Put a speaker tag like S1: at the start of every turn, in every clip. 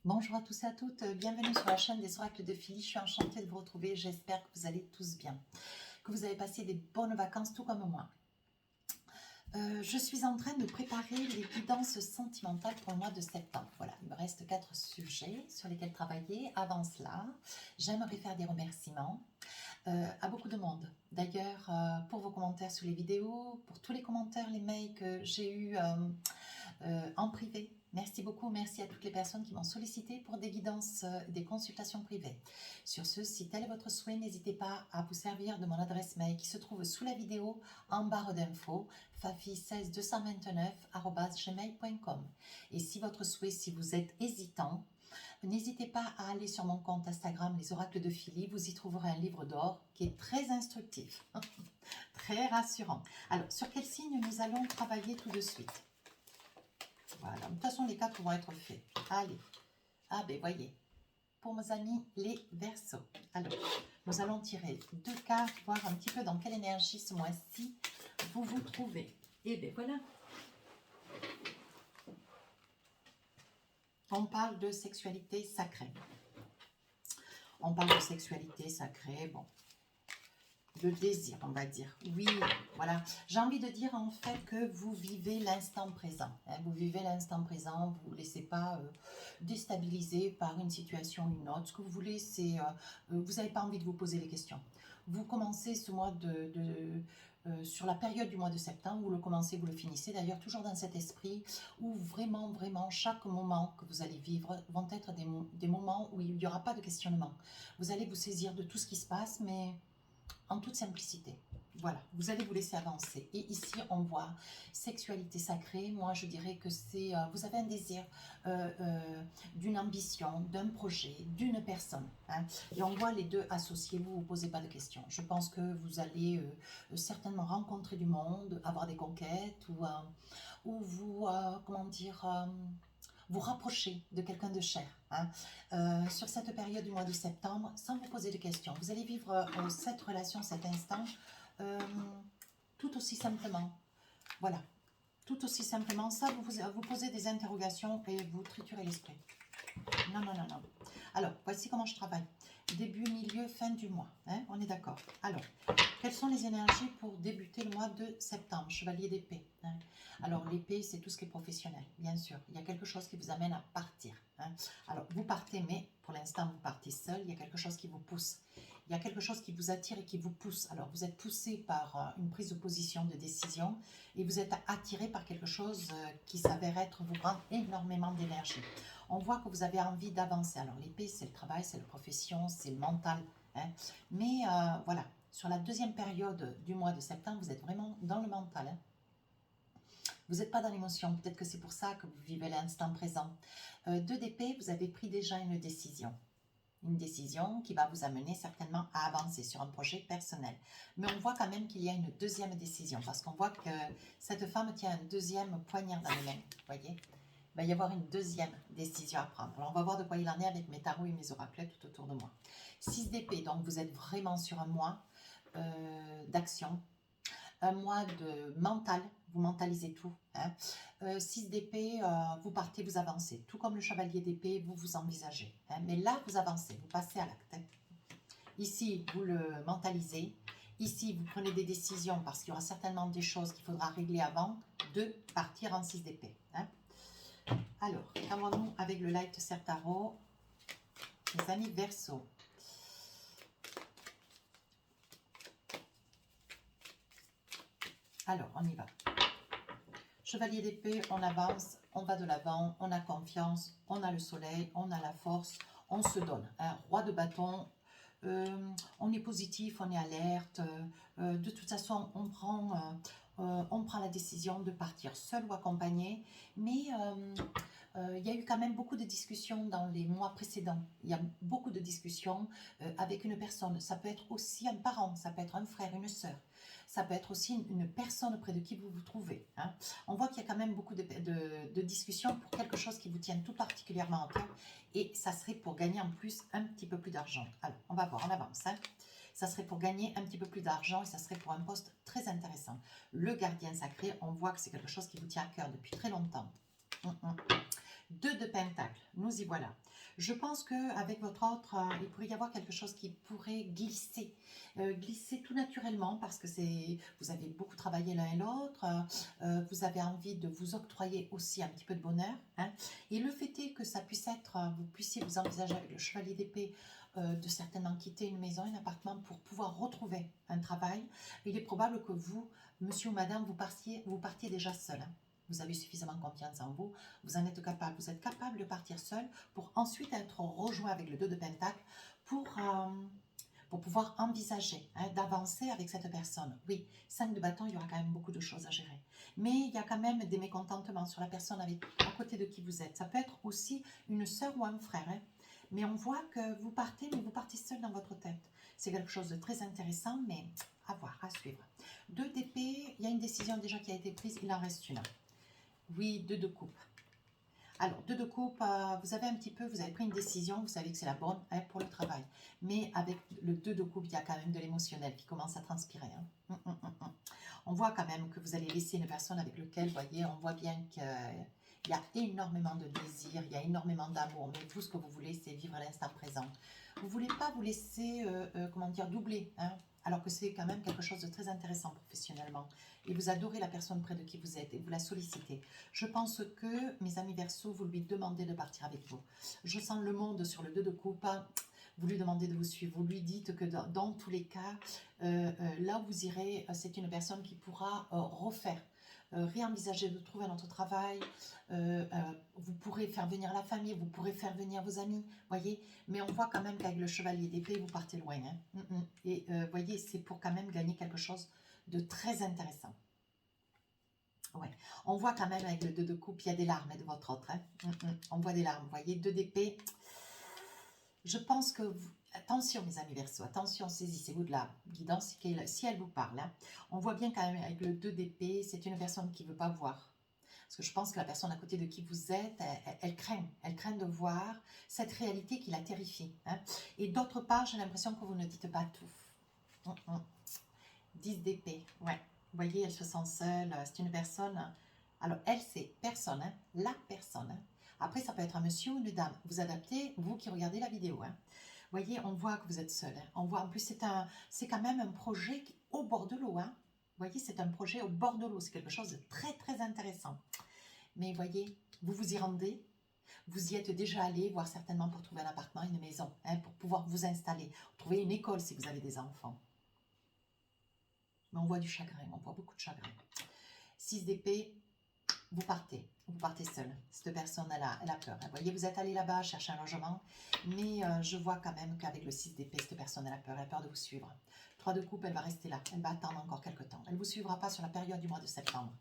S1: Bonjour à tous et à toutes, bienvenue sur la chaîne des oracles de Philly. Je suis enchantée de vous retrouver, j'espère que vous allez tous bien, que vous avez passé des bonnes vacances tout comme moi. Je suis en train de préparer les guidances sentimentales pour le mois de septembre. Voilà, il me reste 4 sujets sur lesquels travailler. Avant cela, j'aimerais faire des remerciements à beaucoup de monde. D'ailleurs, pour vos commentaires sur les vidéos, pour tous les commentaires, les mails que j'ai eus en privé. Merci beaucoup, merci à toutes les personnes qui m'ont sollicité pour des guidances, des consultations privées. Sur ce, si tel est votre souhait, n'hésitez pas à vous servir de mon adresse mail qui se trouve sous la vidéo en barre d'infos, fafi16229@gmail.com. Et si votre souhait, si vous êtes hésitant, n'hésitez pas à aller sur mon compte Instagram, les oracles de Philly, vous y trouverez un livre d'or qui est très instructif, très rassurant. Alors, sur quel signe nous allons travailler tout de suite? Voilà, de toute façon, les quatre vont être faits. Allez, ah ben voyez, pour mes amis, les Verseaux. Alors, nous allons tirer 2 cartes, voir un petit peu dans quelle énergie ce mois-ci vous vous trouvez. Et bien voilà. On parle de sexualité sacrée. On parle de sexualité sacrée, bon, de désir, on va dire. Oui, voilà. J'ai envie de dire en fait que vous vivez l'instant présent. Hein. Vous vivez l'instant présent, vous ne vous laissez pas déstabiliser par une situation ou une autre. Ce que vous voulez, c'est... vous n'avez pas envie de vous poser les questions. Vous commencez ce mois sur la période du mois de septembre, vous le commencez, vous le finissez. D'ailleurs, toujours dans cet esprit où vraiment, vraiment, chaque moment que vous allez vivre vont être des moments où il n'y aura pas de questionnement. Vous allez vous saisir de tout ce qui se passe, mais en toute simplicité. Voilà, vous allez vous laisser avancer. Et ici, on voit sexualité sacrée. Moi, je dirais que c'est, vous avez un désir d'une ambition, d'un projet, d'une personne. Hein, et on voit les deux associés, vous ne vous posez pas de questions. Je pense que vous allez certainement rencontrer du monde, avoir des conquêtes, ou vous, comment dire... vous rapprocher de quelqu'un de cher. Hein. Sur cette période du mois de septembre, sans vous poser de questions. Vous allez vivre cette relation, cet instant, tout aussi simplement. Voilà, tout aussi simplement. Ça, vous posez des interrogations et vous triturez l'esprit. Non, non, non, non. Alors, voici comment je travaille. Début, milieu, fin du mois. Hein, on est d'accord. Alors, quelles sont les énergies pour débuter le mois de septembre? Chevalier d'épée. Hein. Alors, l'épée, c'est tout ce qui est professionnel, bien sûr. Il y a quelque chose qui vous amène à partir. Hein. Alors, vous partez, mais pour l'instant, vous partez seul. Il y a quelque chose qui vous pousse. Il y a quelque chose qui vous attire et qui vous pousse. Alors, vous êtes poussé par une prise de position, de décision, et vous êtes attiré par quelque chose qui s'avère être vous prendre énormément d'énergie. On voit que vous avez envie d'avancer. Alors, l'épée, c'est le travail, c'est la profession, c'est le mental. Hein. Mais voilà, sur la deuxième période du mois de septembre, vous êtes vraiment dans le mental. Hein. Vous n'êtes pas dans l'émotion. Peut-être que c'est pour ça que vous vivez l'instant présent. 2 d'épée, vous avez pris déjà une décision. Une décision qui va vous amener certainement à avancer sur un projet personnel. Mais on voit quand même qu'il y a une deuxième décision. Parce qu'on voit que cette femme tient un deuxième poignard dans les mains. Vous voyez ? Il va y avoir une deuxième décision à prendre. Alors, on va voir de quoi il en est avec mes tarots et mes oracles tout autour de moi. 6 d'épée, donc vous êtes vraiment sur un mois d'action, un mois de mental, vous mentalisez tout. Hein. 6 d'épée, vous partez, vous avancez. Tout comme le chevalier d'épée, vous vous envisagez. Hein. Mais là, vous avancez, vous passez à l'acte. Hein. Ici, vous le mentalisez. Ici, vous prenez des décisions parce qu'il y aura certainement des choses qu'il faudra régler avant de partir en 6 d'épée. Hein. Alors, qu'avons-nous avec le Light Ser Tarot, les amis Verseaux? Alors, on y va. Chevalier d'épée, on avance, on va de l'avant, on a confiance, on a le soleil, on a la force, on se donne. Hein. Roi de bâton, on est positif, on est alerte. De toute façon, on prend la décision de partir seul ou accompagné. Mais il y a eu quand même beaucoup de discussions dans les mois précédents. Il y a beaucoup de discussions avec une personne. Ça peut être aussi un parent, ça peut être un frère, une sœur. Ça peut être aussi une personne près de qui vous vous trouvez. Hein. On voit qu'il y a quand même beaucoup de discussions pour quelque chose qui vous tient tout particulièrement à cœur. Et ça serait pour gagner en plus un petit peu plus d'argent. Alors, on va voir, on avance. Hein. Ça serait pour gagner un petit peu plus d'argent et ça serait pour un poste très intéressant. Le gardien sacré, on voit que c'est quelque chose qui vous tient à cœur depuis très longtemps. 2 de Pentacle, nous y voilà. Je pense qu'avec votre autre, il pourrait y avoir quelque chose qui pourrait glisser, glisser tout naturellement parce que vous avez beaucoup travaillé l'un et l'autre, vous avez envie de vous octroyer aussi un petit peu de bonheur. Hein, et le fait est que ça puisse être, vous puissiez vous envisager avec le chevalier d'épée, de certainement quitter une maison, un appartement pour pouvoir retrouver un travail. Il est probable que vous, monsieur ou madame, vous partiez déjà seul. Hein. Vous avez suffisamment confiance en vous, vous en êtes capable, vous êtes capable de partir seul pour ensuite être rejoint avec le 2 de Pentacle pour pouvoir envisager d'avancer avec cette personne. Oui, 5 de bâton, il y aura quand même beaucoup de choses à gérer. Mais il y a quand même des mécontentements sur la personne à côté de qui vous êtes. Ça peut être aussi une sœur ou un frère. Hein. Mais on voit que vous partez, mais vous partez seul dans votre tête. C'est quelque chose de très intéressant, mais à voir, à suivre. 2 d'épée, il y a une décision déjà qui a été prise, il en reste une. Oui, 2 de coupe. Alors, 2 de coupe, vous avez pris une décision, vous savez que c'est la bonne pour le travail. Mais avec le 2 de coupe, il y a quand même de l'émotionnel qui commence à transpirer. Hein. On voit quand même que vous allez laisser une personne avec laquelle, vous voyez, on voit bien qu'il y a énormément de désir, il y a énormément d'amour. Mais vous, ce que vous voulez, c'est vivre l'instant présent. Vous ne voulez pas vous laisser, comment dire, doubler, hein, alors que c'est quand même quelque chose de très intéressant professionnellement. Et vous adorez la personne près de qui vous êtes et vous la sollicitez. Je pense que, mes amis Verseaux, vous lui demandez de partir avec vous. Je sens le monde sur le 2 de coupe. Vous lui demandez de vous suivre. Vous lui dites que dans tous les cas, là où vous irez, c'est une personne qui pourra refaire, réenvisager de trouver un autre travail. Vous pourrez faire venir la famille, vous pourrez faire venir vos amis, voyez. Mais on voit quand même qu'avec le chevalier d'épée, vous partez loin. Hein. Et voyez, c'est pour quand même gagner quelque chose de très intéressant. Ouais. On voit quand même avec le 2 de coupe, il y a des larmes de votre autre. Hein. On voit des larmes, vous voyez, 2 d'épée. Je pense que attention mes amis Verseaux, attention, saisissez-vous de la guidance si elle vous parle. Hein. On voit bien quand même avec le 2 d'épée, c'est une personne qui ne veut pas voir. Parce que je pense que la personne à côté de qui vous êtes, elle craint de voir cette réalité qui la terrifie. Hein. Et d'autre part, j'ai l'impression que vous ne dites pas tout. 10 d'épée, ouais. Vous voyez, elle se sent seule, c'est une personne. Alors, elle, c'est personne, hein, la personne. Hein. Après, ça peut être un monsieur ou une dame. Vous adaptez, vous qui regardez la vidéo. Hein. Vous voyez, on voit que vous êtes seul. Hein. On voit, en plus, c'est quand même un projet au bord de l'eau. Hein. Vous voyez, c'est un projet au bord de l'eau. C'est quelque chose de très, très intéressant. Mais vous voyez, vous vous y rendez. Vous y êtes déjà allé, voire certainement pour trouver un appartement, une maison, hein, pour pouvoir vous installer. Trouver une école si vous avez des enfants. Mais on voit du chagrin, on voit beaucoup de chagrin. 6 d'épée, vous partez seul. Cette personne, elle a peur. Vous voyez, vous êtes allé là-bas chercher un logement, mais je vois quand même qu'avec le 6 d'épée, cette personne, elle a peur de vous suivre. 3 de coupe, elle va rester là, elle va attendre encore quelques temps. Elle ne vous suivra pas sur la période du mois de septembre.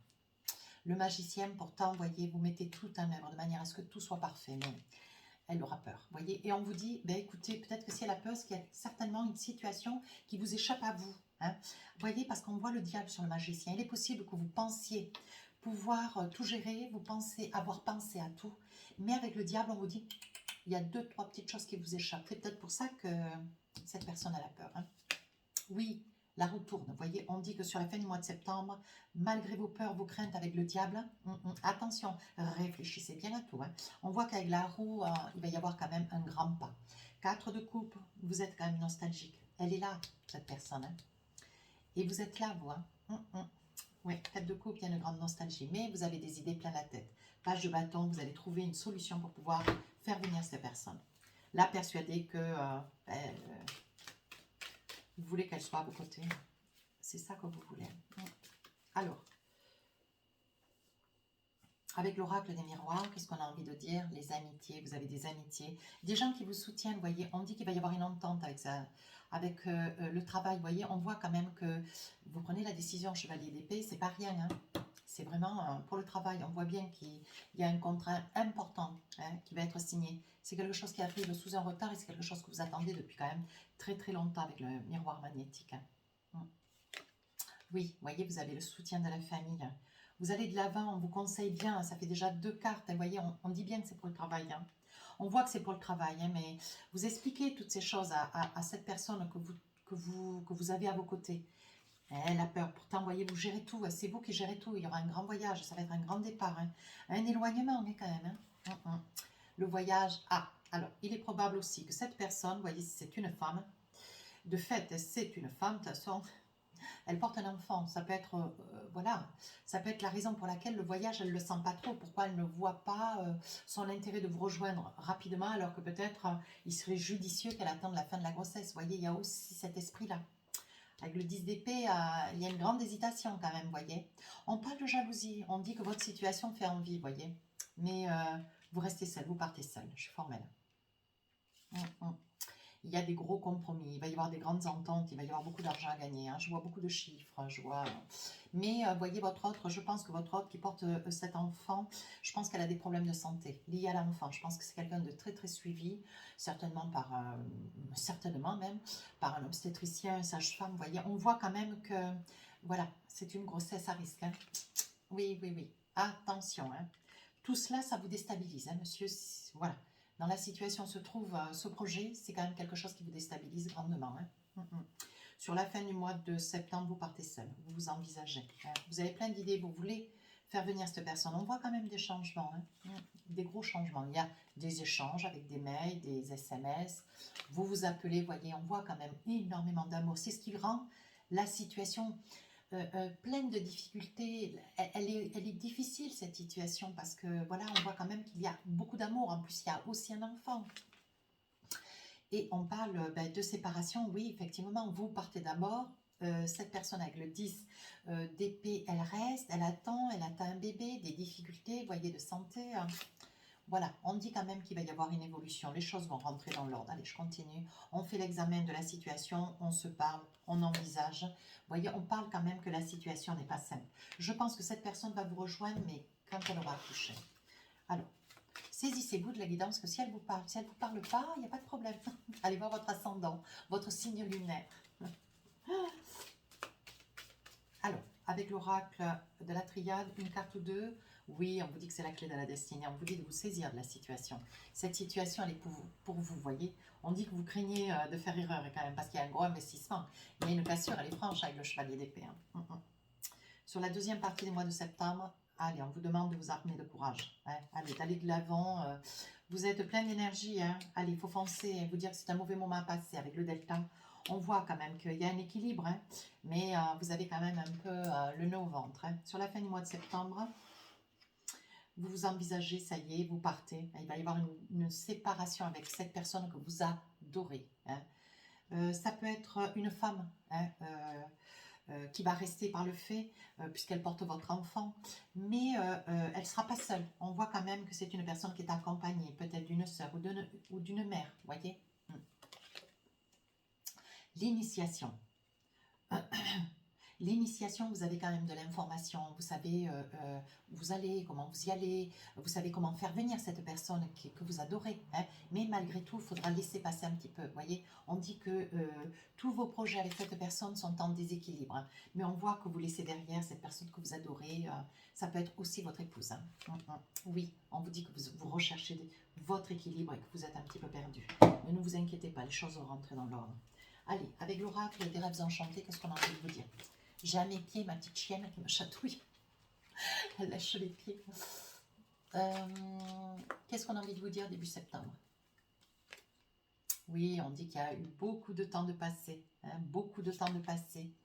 S1: Le magicien, pourtant, vous voyez, vous mettez tout en œuvre de manière à ce que tout soit parfait, mais elle aura peur, voyez. Et on vous dit, ben écoutez, peut-être que si elle a peur, c'est qu'il y a certainement une situation qui vous échappe à vous. Hein. Voyez, parce qu'on voit le diable sur le magicien. Il est possible que vous pensiez pouvoir tout gérer, vous pensez avoir pensé à tout, mais avec le diable, on vous dit, il y a 2-3 petites choses qui vous échappent. C'est peut-être pour ça que cette personne a la peur. Hein. Oui, la roue tourne. Vous voyez, on dit que sur la fin du mois de septembre, malgré vos peurs, vos craintes avec le diable, attention, réfléchissez bien à tout. Hein. On voit qu'avec la roue, il va y avoir quand même un grand pas. 4 de coupe, vous êtes quand même nostalgique. Elle est là, cette personne. Hein. Et vous êtes là, vous. Hein. Oui, 4 de coupe, il y a une grande nostalgie. Mais vous avez des idées plein la tête. Page de bâton, vous allez trouver une solution pour pouvoir faire venir cette personne. Là, persuadée que vous voulez qu'elle soit à vos côtés. C'est ça que vous voulez. Alors, avec l'oracle des miroirs, qu'est-ce qu'on a envie de dire? Les amitiés, vous avez des amitiés. Des gens qui vous soutiennent, vous voyez. On dit qu'il va y avoir une entente avec ça. Avec le travail, vous voyez, on voit quand même que vous prenez la décision chevalier d'épée, c'est pas rien, hein. C'est vraiment pour le travail, on voit bien qu'il y a un contrat important qui va être signé. C'est quelque chose qui arrive sous un retard et c'est quelque chose que vous attendez depuis quand même très très longtemps avec le miroir magnétique. Hein. Oui, vous voyez, vous avez le soutien de la famille. Vous allez de l'avant, on vous conseille bien, ça fait déjà 2 cartes, vous voyez, on dit bien que c'est pour le travail. Hein. On voit que c'est pour le travail, hein, mais vous expliquez toutes ces choses à cette personne que vous avez à vos côtés. Elle a peur, pourtant, vous voyez, vous gérez tout, c'est vous qui gérez tout, il y aura un grand voyage, ça va être un grand départ, hein. Un éloignement, mais quand même. Hein. Le voyage, Alors, il est probable aussi que cette personne, vous voyez, si c'est une femme, de fait, c'est une femme, de toute façon, elle porte un enfant. Ça peut être, voilà, ça peut être la raison pour laquelle le voyage, elle ne le sent pas trop. Pourquoi elle ne voit pas son intérêt de vous rejoindre rapidement, alors que peut-être il serait judicieux qu'elle attende la fin de la grossesse. Vous voyez, il y a aussi cet esprit-là. Avec le 10 d'épée, il y a une grande hésitation quand même, vous voyez. On parle de jalousie, on dit que votre situation fait envie, vous voyez. Mais vous restez seul, vous partez seul, je suis formelle. Il y a des gros compromis, il va y avoir des grandes ententes, il va y avoir beaucoup d'argent à gagner. Hein. Je vois beaucoup de chiffres, je vois... Mais voyez votre autre, je pense que votre autre qui porte cet enfant, je pense qu'elle a des problèmes de santé liés à l'enfant. Je pense que c'est quelqu'un de très très suivi, certainement certainement même, par un obstétricien, un sage-femme. Vous voyez, on voit quand même que, voilà, c'est une grossesse à risque. Hein. Oui, oui, oui. Attention, hein. Tout cela, ça vous déstabilise, hein, monsieur. Voilà. Dans la situation où se trouve ce projet, c'est quand même quelque chose qui vous déstabilise grandement. Hein. Sur la fin du mois de septembre, vous partez seul. Vous vous envisagez. Hein. Vous avez plein d'idées. Vous voulez faire venir cette personne. On voit quand même des changements. Hein. Des gros changements. Il y a des échanges avec des mails, des SMS. Vous vous appelez, voyez, on voit quand même énormément d'amour. C'est ce qui rend la situation... pleine de difficultés. Elle est difficile cette situation parce que voilà, on voit quand même qu'il y a beaucoup d'amour. En plus, il y a aussi un enfant. Et on parle de séparation. Oui, effectivement, vous partez d'abord. Cette personne avec le 10 d'épée, elle reste, elle attend un bébé, des difficultés, vous voyez, de santé. Voilà, on dit quand même qu'il va y avoir une évolution. Les choses vont rentrer dans l'ordre. Allez, je continue. On fait l'examen de la situation, on se parle, on envisage. Vous voyez, on parle quand même que la situation n'est pas simple. Je pense que cette personne va vous rejoindre, mais quand elle aura accouché. Alors, saisissez-vous de la guidance que si elle vous parle, si elle ne vous parle pas, il n'y a pas de problème. Allez voir votre ascendant, votre signe lunaire. Alors, avec l'oracle de la triade, une carte ou deux, oui, on vous dit que c'est la clé de la destinée. On vous dit de vous saisir de la situation. Cette situation, elle est pour vous, voyez. On dit que vous craignez de faire erreur quand même, parce qu'il y a un gros investissement. Il y a une cassure, elle est franche avec le chevalier d'épée. Hein. Sur la deuxième partie du mois de septembre, allez, on vous demande de vous armer de courage. Hein. Allez, d'aller de l'avant. Vous êtes plein d'énergie. Hein. Allez, il faut foncer et vous dire que c'est un mauvais moment à passer avec le delta. On voit quand même qu'il y a un équilibre, hein, mais vous avez quand même un peu le nœud au ventre. Hein. Sur la fin du mois de septembre, vous vous envisagez, ça y est, vous partez. Il va y avoir une séparation avec cette personne que vous adorez. Hein. Ça peut être une femme hein, qui va rester par le fait, puisqu'elle porte votre enfant, mais elle ne sera pas seule. On voit quand même que c'est une personne qui est accompagnée, peut-être d'une sœur ou d'une mère, voyez. L'initiation. L'initiation, vous avez quand même de l'information, vous savez où vous allez, comment vous y allez, vous savez comment faire venir cette personne que vous adorez. Hein, mais malgré tout, il faudra laisser passer un petit peu. Vous voyez, on dit que tous vos projets avec cette personne sont en déséquilibre. Hein, mais on voit que vous laissez derrière cette personne que vous adorez. Ça peut être aussi votre épouse. Hein. Oui, on vous dit que vous recherchez votre équilibre et que vous êtes un petit peu perdu. Mais ne vous inquiétez pas, les choses vont rentrer dans l'ordre. Allez, avec l'oracle des rêves enchantés, qu'est-ce qu'on a envie de vous dire? J'ai à mes pieds ma petite chienne qui me chatouille. Elle lâche les pieds. Qu'est-ce qu'on a envie de vous dire début septembre? Oui, on dit qu'il y a eu beaucoup de temps de passé. Hein, beaucoup de temps de passé.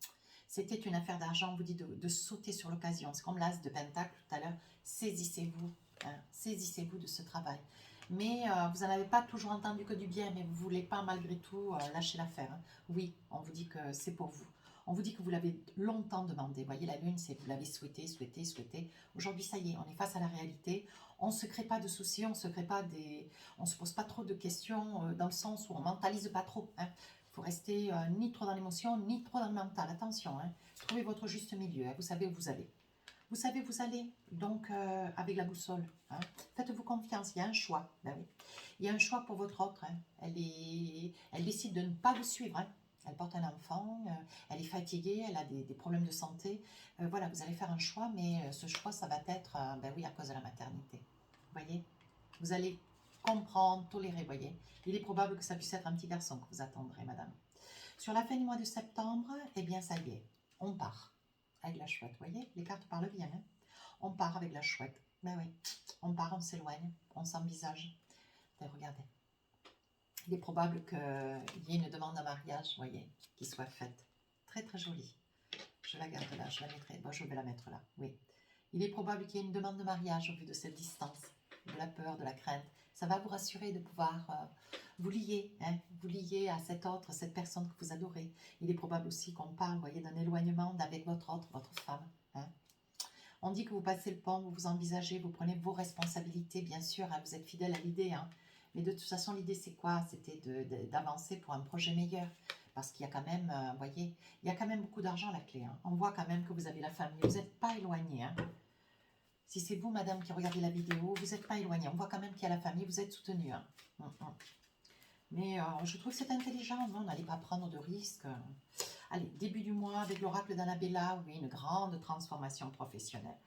S1: C'était une affaire d'argent. On vous dit de sauter sur l'occasion. C'est comme l'as de Pentacle tout à l'heure. Saisissez-vous. Hein, saisissez-vous de ce travail. Mais vous n'en avez pas toujours entendu que du bien, mais vous ne voulez pas malgré tout lâcher l'affaire. Hein. Oui, on vous dit que c'est pour vous. On vous dit que vous l'avez longtemps demandé. Vous voyez, la lune, c'est que vous l'avez souhaité, souhaité, souhaité. Aujourd'hui, ça y est, on est face à la réalité. On ne se crée pas de soucis, on ne se crée pas on se pose pas trop de questions dans le sens où on mentalise pas trop. Hein. Il faut rester ni trop dans l'émotion, ni trop dans le mental. Attention, hein. Trouvez votre juste milieu. Hein. Vous savez où vous allez. Vous savez où vous allez. Donc, avec la boussole. Hein. Faites-vous confiance. Il y a un choix. Ben oui. Il y a un choix pour votre autre. Hein. Elle décide de ne pas vous suivre. Hein. Elle porte un enfant, elle est fatiguée, elle a des problèmes de santé. Voilà, vous allez faire un choix, mais ce choix, ça va être, ben oui, à cause de la maternité. Vous voyez? Vous allez comprendre, tolérer, vous voyez? Il est probable que ça puisse être un petit garçon que vous attendrez, madame. Sur la fin du mois de septembre, eh bien, ça y est, on part avec la chouette, vous voyez? Les cartes parlent bien, hein? On part avec la chouette. Ben oui, on part, on s'éloigne, on s'envisage. Regardez. Il est probable qu'il y ait une demande en mariage, vous voyez, qui soit faite. Très très jolie. Je la garde là, je la mettrai. Bon, je vais la mettre là, oui. Il est probable qu'il y ait une demande de mariage au vu de cette distance, de la peur, de la crainte. Ça va vous rassurer de pouvoir vous lier, hein, vous lier à cet autre, cette personne que vous adorez. Il est probable aussi qu'on parle, vous voyez, d'un éloignement avec votre autre, votre femme. Hein. On dit que vous passez le pont, vous vous envisagez, vous prenez vos responsabilités, bien sûr, hein, vous êtes fidèle à l'idée. Hein, mais de toute façon, l'idée, c'est quoi? C'était d'avancer pour un projet meilleur. Parce qu'il y a quand même, vous voyez, il y a quand même beaucoup d'argent à la clé. Hein. On voit quand même que vous avez la famille, vous n'êtes pas éloigné. Hein. Si c'est vous, madame, qui regardez la vidéo, vous n'êtes pas éloigné. On voit quand même qu'il y a la famille, vous êtes soutenu. Hein. Mais je trouve que c'est intelligent, non? On n'allait pas prendre de risques. Allez, début du mois avec l'oracle d'Annabella, oui, une grande transformation professionnelle.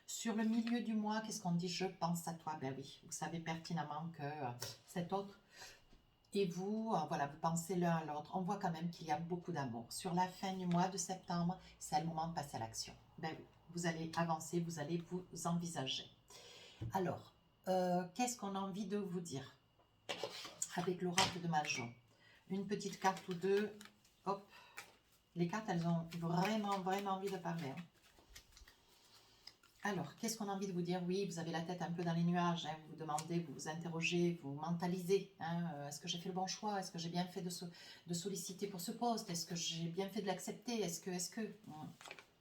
S1: Sur le milieu du mois, qu'est-ce qu'on dit? Je pense à toi. Ben oui, vous savez pertinemment que cet autre et vous, voilà, vous pensez l'un à l'autre. On voit quand même qu'il y a beaucoup d'amour. Sur la fin du mois de septembre, c'est le moment de passer à l'action. Ben oui, vous allez avancer, vous allez vous envisager. Alors, qu'est-ce qu'on a envie de vous dire avec l'oracle de Majo? Une petite carte ou deux. Hop, les cartes, elles ont vraiment, vraiment envie de parler. Hein. Alors, qu'est-ce qu'on a envie de vous dire? Oui, vous avez la tête un peu dans les nuages, hein, vous vous demandez, vous vous interrogez, vous mentalisez. Hein, est-ce que j'ai fait le bon choix? Est-ce que j'ai bien fait de solliciter pour ce poste? Est-ce que j'ai bien fait de l'accepter? Est-ce que...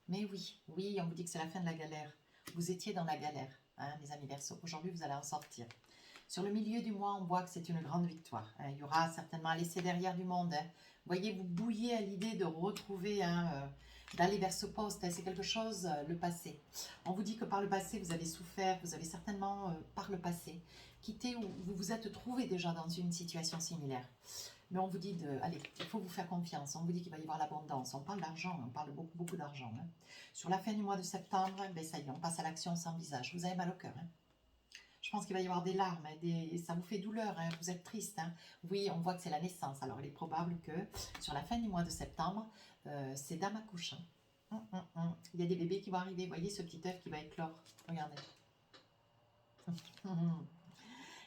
S1: Mais oui, oui, on vous dit que c'est la fin de la galère. Vous étiez dans la galère, hein, mes amis Verseaux. Aujourd'hui, vous allez en sortir. Sur le milieu du mois, on voit que c'est une grande victoire. Hein, il y aura certainement un laisser derrière du monde. Hein. Vous voyez, vous bouillez à l'idée de retrouver... d'aller vers ce poste, hein, c'est quelque chose, le passé. On vous dit que par le passé, vous avez souffert, vous avez certainement, par le passé, quitté ou vous vous êtes trouvé déjà dans une situation similaire. Mais on vous dit, allez, il faut vous faire confiance, on vous dit qu'il va y avoir l'abondance, on parle d'argent, on parle beaucoup, beaucoup d'argent. Hein. Sur la fin du mois de septembre, ben ça y est, on passe à l'action sans visage. Vous avez mal au cœur, hein. Je pense qu'il va y avoir des larmes, hein, ça vous fait douleur, hein, vous êtes triste. Hein. Oui, on voit que c'est la naissance. Alors, il est probable que sur la fin du mois de septembre, ces dames accouchent. Hein. Il y a des bébés qui vont arriver. Vous voyez ce petit œuf qui va éclore. Regardez.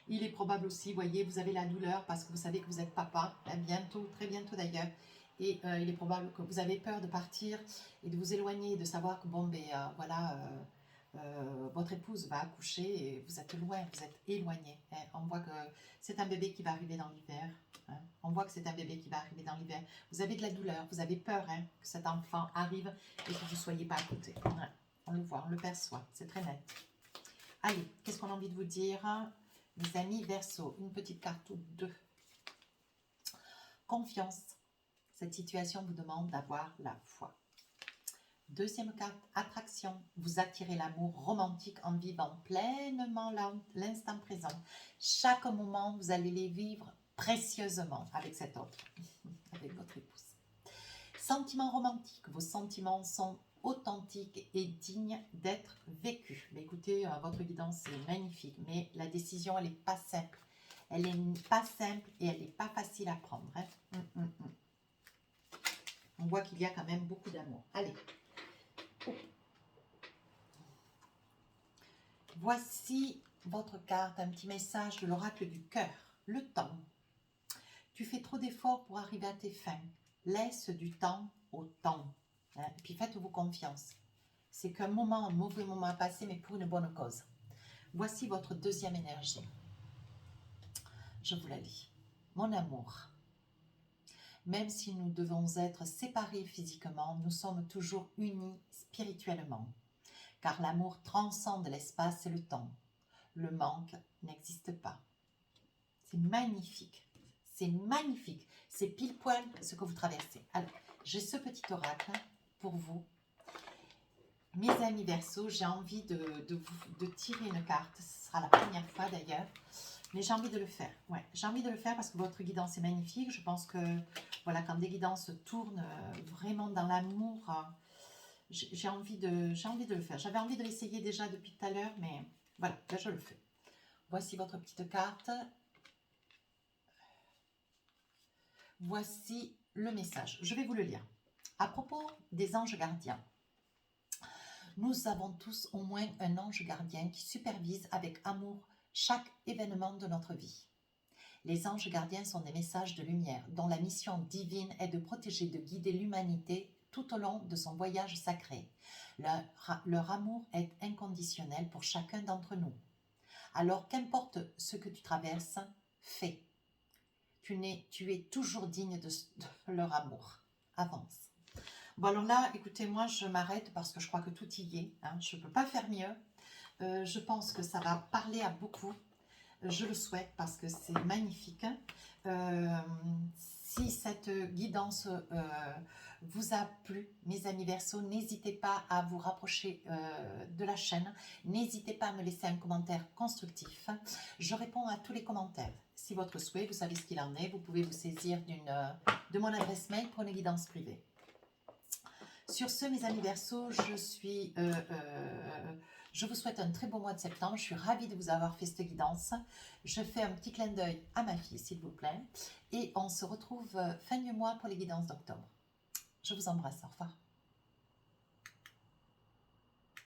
S1: Il est probable aussi, vous voyez, vous avez la douleur parce que vous savez que vous êtes papa, hein, bientôt, très bientôt d'ailleurs. Et il est probable que vous avez peur de partir et de vous éloigner, de savoir que, bon, ben voilà... votre épouse va accoucher et vous êtes loin, vous êtes éloigné. Hein. On voit que c'est un bébé qui va arriver dans l'hiver. Hein. On voit que c'est un bébé qui va arriver dans l'hiver. Vous avez de la douleur, vous avez peur hein, que cet enfant arrive et que vous ne soyez pas à côté. Ouais. On le voit, on le perçoit, c'est très net. Allez, qu'est-ce qu'on a envie de vous dire? Mes amis Verseau, une petite carte ou deux. Confiance. Cette situation vous demande d'avoir la foi. Deuxième carte, attraction. Vous attirez l'amour romantique en vivant pleinement l'instant présent. Chaque moment, vous allez les vivre précieusement avec cet autre, avec votre épouse. Sentiments romantiques. Vos sentiments sont authentiques et dignes d'être vécus. Mais écoutez, votre guidance est magnifique, mais la décision, elle n'est pas simple. Elle n'est pas simple et elle n'est pas facile à prendre. Hein. On voit qu'il y a quand même beaucoup d'amour. Allez. Voici votre carte, un petit message de l'oracle du cœur. Le temps. Tu fais trop d'efforts pour arriver à tes fins. Laisse du temps au temps. Hein? Et puis faites-vous confiance. C'est qu'un moment, un mauvais moment à passer, mais pour une bonne cause. Voici votre deuxième énergie. Je vous la lis. Mon amour. Même si nous devons être séparés physiquement, nous sommes toujours unis spirituellement. Car l'amour transcende l'espace et le temps. Le manque n'existe pas. C'est magnifique. C'est magnifique. C'est pile poil ce que vous traversez. Alors, j'ai ce petit oracle pour vous. Mes amis Verseaux, j'ai envie de tirer une carte. Ce sera la première fois d'ailleurs. Mais j'ai envie de le faire. Ouais, j'ai envie de le faire parce que votre guidance est magnifique. Je pense que voilà, quand des guidances tournent vraiment dans l'amour, j'ai envie de le faire. J'avais envie de l'essayer déjà depuis tout à l'heure, mais voilà, là je le fais. Voici votre petite carte. Voici le message. Je vais vous le lire. À propos des anges gardiens, nous avons tous au moins un ange gardien qui supervise avec amour chaque événement de notre vie. Les anges gardiens sont des messages de lumière dont la mission divine est de protéger et de guider l'humanité tout au long de son voyage sacré. Leur amour est inconditionnel pour chacun d'entre nous. Alors qu'importe ce que tu traverses, fais. Tu es toujours digne de leur amour. Avance. Bon alors là, écoutez, moi je m'arrête parce que je crois que tout y est. Hein, je ne peux pas faire mieux. Je pense que ça va parler à beaucoup. Je le souhaite parce que c'est magnifique. Si cette guidance vous a plu, mes amis Verseaux, n'hésitez pas à vous rapprocher de la chaîne. N'hésitez pas à me laisser un commentaire constructif. Je réponds à tous les commentaires. Si votre souhait, vous savez ce qu'il en est, vous pouvez vous saisir de mon adresse mail pour une guidance privée. Sur ce, mes amis Verseaux, je vous souhaite un très beau mois de septembre. Je suis ravie de vous avoir fait cette guidance. Je fais un petit clin d'œil à ma fille, s'il vous plaît. Et on se retrouve fin du mois pour les guidances d'octobre. Je vous embrasse. Au revoir.